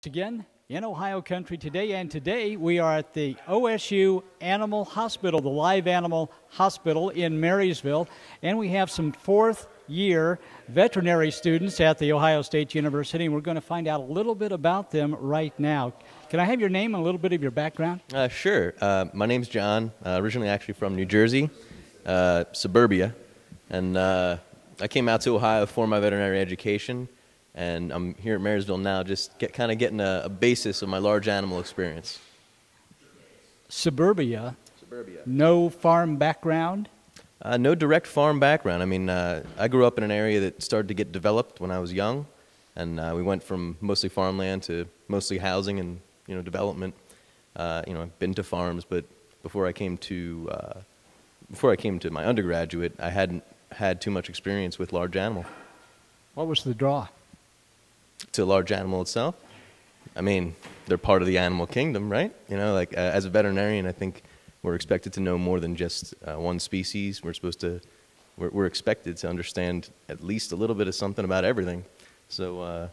Again in Ohio country today, and today we are at the OSU Animal Hospital, the live animal hospital in Marysville, and we have some fourth-year veterinary students at the Ohio State University, and we're going to find out a little bit about them right now. Can I have your name and a little bit of your background? Sure. My name's John, originally actually from New Jersey, suburbia, and I came out to Ohio for my veterinary education. And I'm here at Marysville now just kind of getting a basis of my large animal experience. Suburbia? No farm background? No direct farm background. I mean, I grew up in an area that started to get developed when I was young. And we went from mostly farmland to mostly housing and, development. I've been to farms, but before I came to my undergraduate, I hadn't had too much experience with large animal. What was the draw? To a large animal itself? I mean, they're part of the animal kingdom, right? As a veterinarian, I think we're expected to know more than just one species. We're expected to understand at least a little bit of something about everything. So,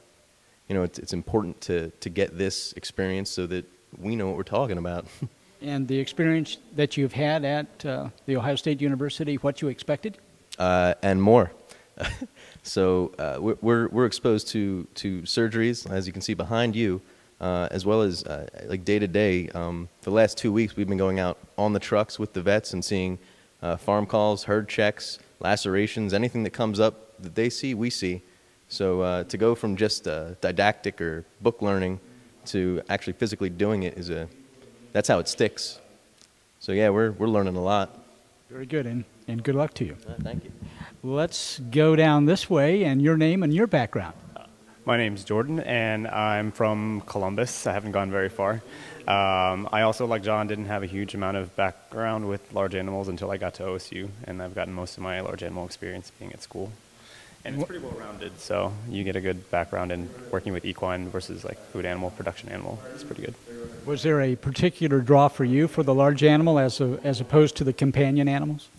it's important to get this experience so that we know what we're talking about. And the experience that you've had at the Ohio State University, what you expected? And more. So we're exposed to surgeries, as you can see behind you, as well as like day to day. For the last 2 weeks, we've been going out on the trucks with the vets and seeing farm calls, herd checks, lacerations, anything that comes up that they see, we see. So to go from just didactic or book learning to actually physically doing it that's how it sticks. So yeah, we're learning a lot. Very good, and good luck to you. Thank you. Let's go down this way, and your name and your background. My name's Jordan, and I'm from Columbus. I haven't gone very far. I also, like John, didn't have a huge amount of background with large animals until I got to OSU, and I've gotten most of my large animal experience being at school. And it's pretty well-rounded, so you get a good background in working with equine versus like food animal, production animal. It's pretty good. Was there a particular draw for you for the large animal as opposed to the companion animals?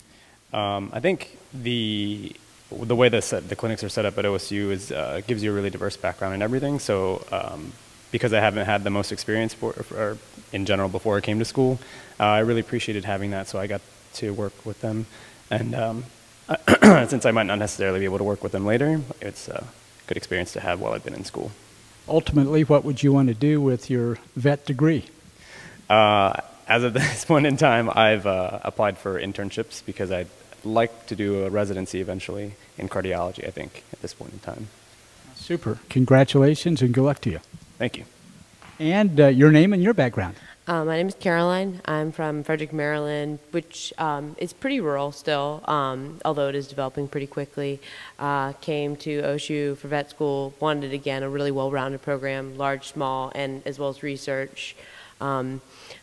I think the way the clinics are set up at OSU is gives you a really diverse background in everything. So because I haven't had the most experience in general before I came to school, I really appreciated having that. So I got to work with them, and since I might not necessarily be able to work with them later, it's a good experience to have while I've been in school. Ultimately, what would you want to do with your vet degree? As of this point in time, I've applied for internships because I'd like to do a residency eventually in cardiology, I think, at this point in time. Super. Congratulations and good luck to you. Thank you. And your name and your background. My name is Caroline. I'm from Frederick, Maryland, which is pretty rural still, although it is developing pretty quickly. Came to OSU for vet school, wanted, again, a really well-rounded program, large, small, and as well as research.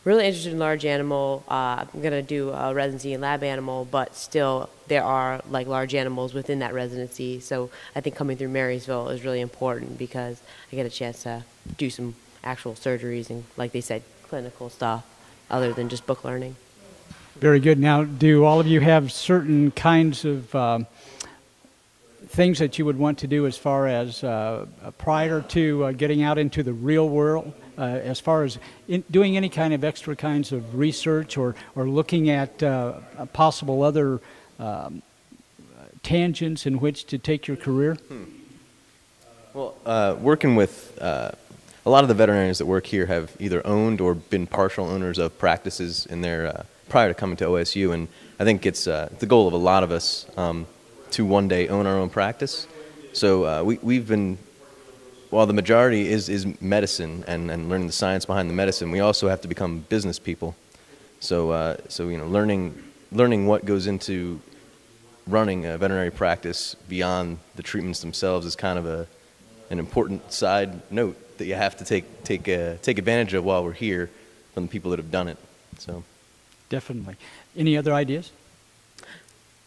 Really interested in large animal. I'm going to do a residency in lab animal, but still there are like large animals within that residency. So I think coming through Marysville is really important because I get a chance to do some actual surgeries and, like they said, clinical stuff other than just book learning. Very good. Now, do all of you have certain kinds of things that you would want to do as far as prior to getting out into the real world? As far as doing any kind of extra kinds of research or looking at possible other tangents in which to take your career? Well, working with a lot of the veterinarians that work here have either owned or been partial owners of practices in their prior to coming to OSU, and I think it's the goal of a lot of us to one day own our own practice. So we've been, while the majority is medicine and learning the science behind the medicine, we also have to become business people. So learning what goes into running a veterinary practice beyond the treatments themselves is kind of an important side note that you have to take advantage of while we're here from the people that have done it. So, definitely. Any other ideas?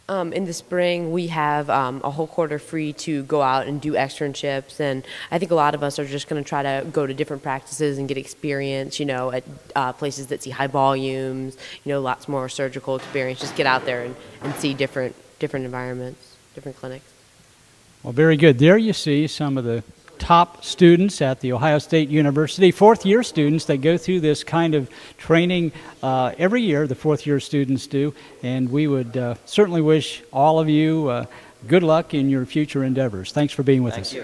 In the spring, we have a whole quarter free to go out and do externships, and I think a lot of us are just going to try to go to different practices and get experience, at places that see high volumes, lots more surgical experience, just get out there and see different environments, different clinics. Well, very good. There you see some of the top students at The Ohio State University, fourth-year students that go through this kind of training every year, the fourth-year students do, and we would certainly wish all of you good luck in your future endeavors. Thanks for being with us.